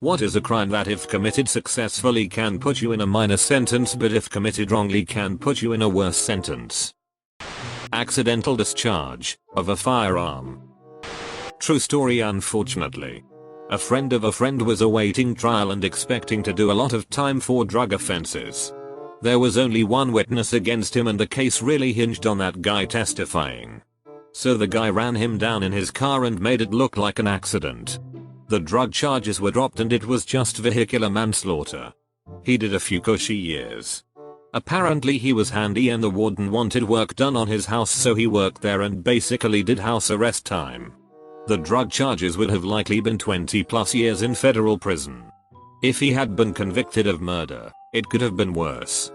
What is a crime that if committed successfully can put you in a minor sentence but if committed wrongly can put you in a worse sentence? Accidental discharge of a firearm. True story. Unfortunately, a friend of a friend was awaiting trial and expecting to do a lot of time for drug offenses. There was only one witness against him and the case really hinged on that guy testifying. So the guy ran him down in his car and made it look like an accident. The drug charges were dropped and it was just vehicular manslaughter. He did a few cushy years. Apparently he was handy and the warden wanted work done on his house, so he worked there and basically did house arrest time. The drug charges would have likely been 20+ years in federal prison. If he had been convicted of murder, it could have been worse.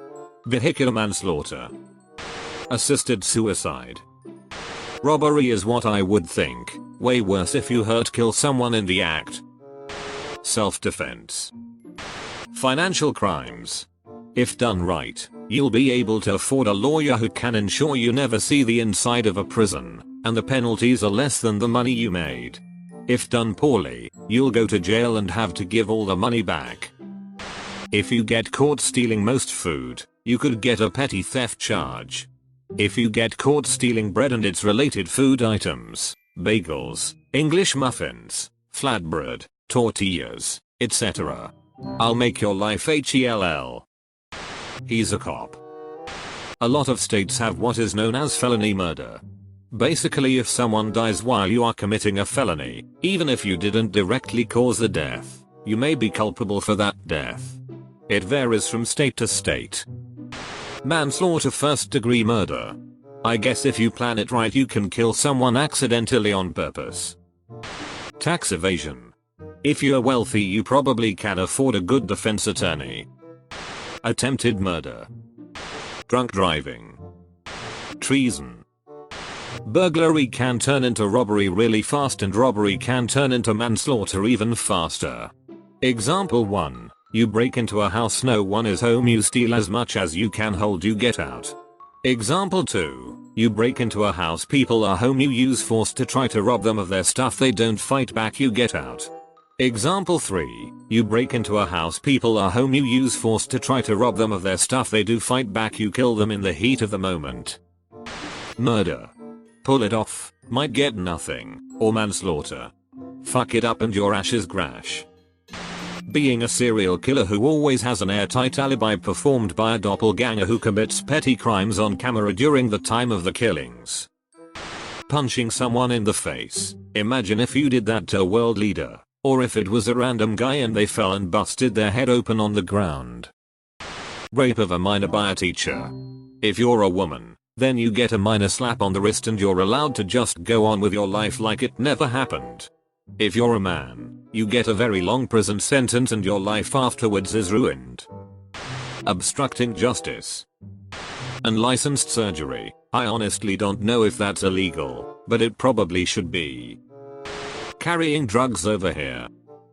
Vehicular manslaughter. Assisted suicide. Robbery is what I would think. Way worse if you kill someone in the act. Self-defense. Financial crimes. If done right, you'll be able to afford a lawyer who can ensure you never see the inside of a prison, and the penalties are less than the money you made. If done poorly, you'll go to jail and have to give all the money back. If you get caught stealing most food, you could get a petty theft charge. If you get caught stealing bread and its related food items, bagels, English muffins, flatbread, tortillas, etc., I'll make your life hell. He's a cop. A lot of states have what is known as felony murder. Basically, if someone dies while you are committing a felony, even if you didn't directly cause the death, you may be culpable for that death. It varies from state to state. Manslaughter. First degree murder. I guess if you plan it right you can kill someone accidentally on purpose. Tax evasion. If you're wealthy you probably can afford a good defense attorney. Attempted murder. Drunk driving. Treason. Burglary can turn into robbery really fast and robbery can turn into manslaughter even faster. Example 1. You break into a house, no one is home, you steal as much as you can hold, you get out. Example 2. You break into a house, people are home, you use force to try to rob them of their stuff, they don't fight back, you get out. Example 3. You break into a house, people are home, you use force to try to rob them of their stuff, they do fight back, you kill them in the heat of the moment. Murder. Pull it off, might get nothing, or manslaughter. Fuck it up and your ashes grash. Being a serial killer who always has an airtight alibi performed by a doppelganger who commits petty crimes on camera during the time of the killings. Punching someone in the face. Imagine if you did that to a world leader, or if it was a random guy and they fell and busted their head open on the ground. Rape of a minor by a teacher. If you're a woman, then you get a minor slap on the wrist and you're allowed to just go on with your life like it never happened. If you're a man, you get a very long prison sentence and your life afterwards is ruined. Obstructing justice. Unlicensed surgery. I honestly don't know if that's illegal, but it probably should be. Carrying drugs over here.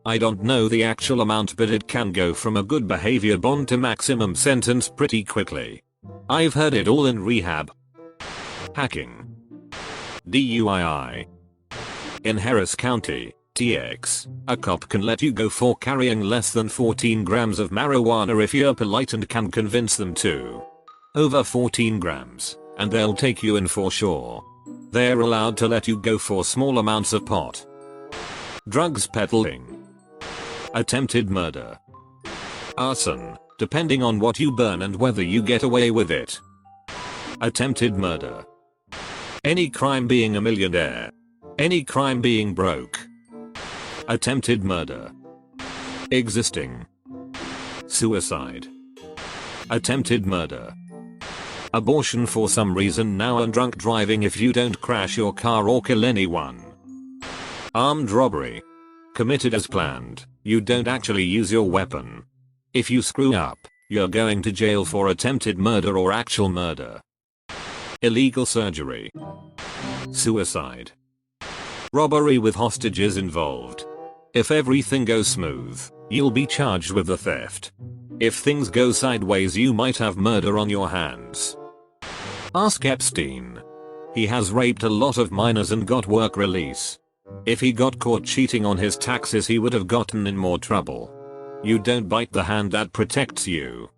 I don't know the actual amount, but it can go from a good behavior bond to maximum sentence pretty quickly. I've heard it all in rehab. Hacking. DUII. In Harris County, TX, a cop can let you go for carrying less than 14 grams of marijuana if you're polite and can convince them to. Over 14 grams, and they'll take you in for sure. They're allowed to let you go for small amounts of pot. Drugs peddling. Attempted murder. Arson, depending on what you burn and whether you get away with it. Attempted murder. Any crime being a millionaire. Any crime being broke. Attempted murder. Existing. Suicide. Attempted murder. Abortion for some reason now, and drunk driving if you don't crash your car or kill anyone. Armed robbery. Committed as planned, you don't actually use your weapon. If you screw up, you're going to jail for attempted murder or actual murder. Illegal surgery. Suicide. Robbery with hostages involved. If everything goes smooth, you'll be charged with the theft. If things go sideways you might have murder on your hands. Ask Epstein. He has raped a lot of minors and got work release. If he got caught cheating on his taxes, he would have gotten in more trouble. You don't bite the hand that protects you.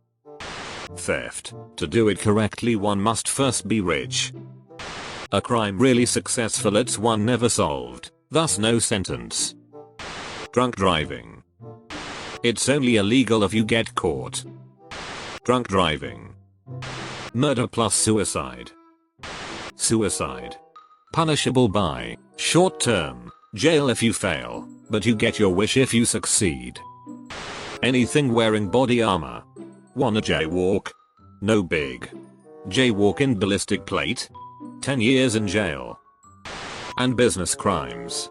Theft. To do it correctly, one must first be rich. A crime really successful, it's one never solved, thus no sentence. Drunk driving. It's only illegal if you get caught. Drunk driving. Murder plus suicide. Suicide. Punishable by short-term jail if you fail, but you get your wish if you succeed. Anything wearing body armor. Wanna jaywalk? No big. Jaywalk in ballistic plate? 10 years in jail. And business crimes.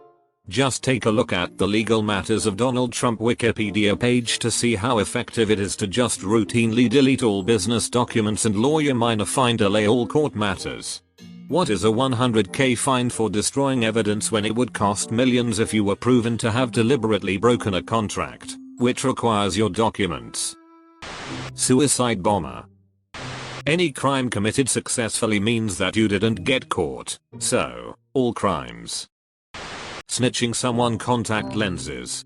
Just take a look at the legal matters of Donald Trump Wikipedia page to see how effective it is to just routinely delete all business documents and lawyer minor fine delay all court matters. What is a 100k fine for destroying evidence when it would cost millions if you were proven to have deliberately broken a contract, which requires your documents? Suicide bomber. Any crime committed successfully means that you didn't get caught, so, all crimes. Snitching someone contact lenses.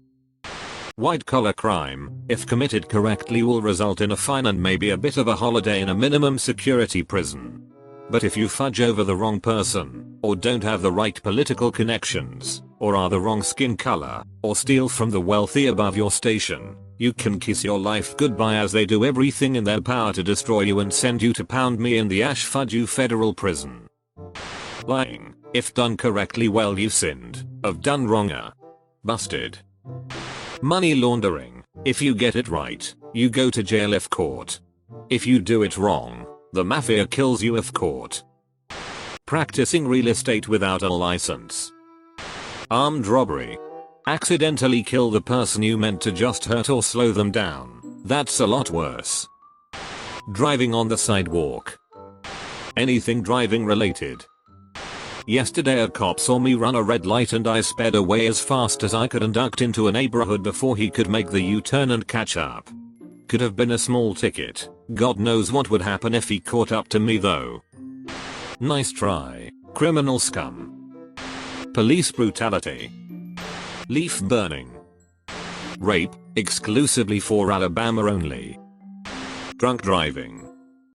White collar crime, if committed correctly, will result in a fine and maybe a bit of a holiday in a minimum security prison. But if you fudge over the wrong person, or don't have the right political connections, or are the wrong skin color, or steal from the wealthy above your station, you can kiss your life goodbye, as they do everything in their power to destroy you and send you to pound me in the ash fudge you federal prison. Lying. If done correctly, well, you sinned. If done wronger, busted. Money laundering. If you get it right, you go to jail if caught. If you do it wrong, the mafia kills you if caught. Practicing real estate without a license. Armed robbery. Accidentally kill the person you meant to just hurt or slow them down. That's a lot worse. Driving on the sidewalk. Anything driving related. Yesterday a cop saw me run a red light and I sped away as fast as I could and ducked into a neighborhood before he could make the U-turn and catch up. Could have been a small ticket. God knows what would happen if he caught up to me though. Nice try, criminal scum. Police brutality. Leaf burning. Rape, exclusively for Alabama only. Drunk driving.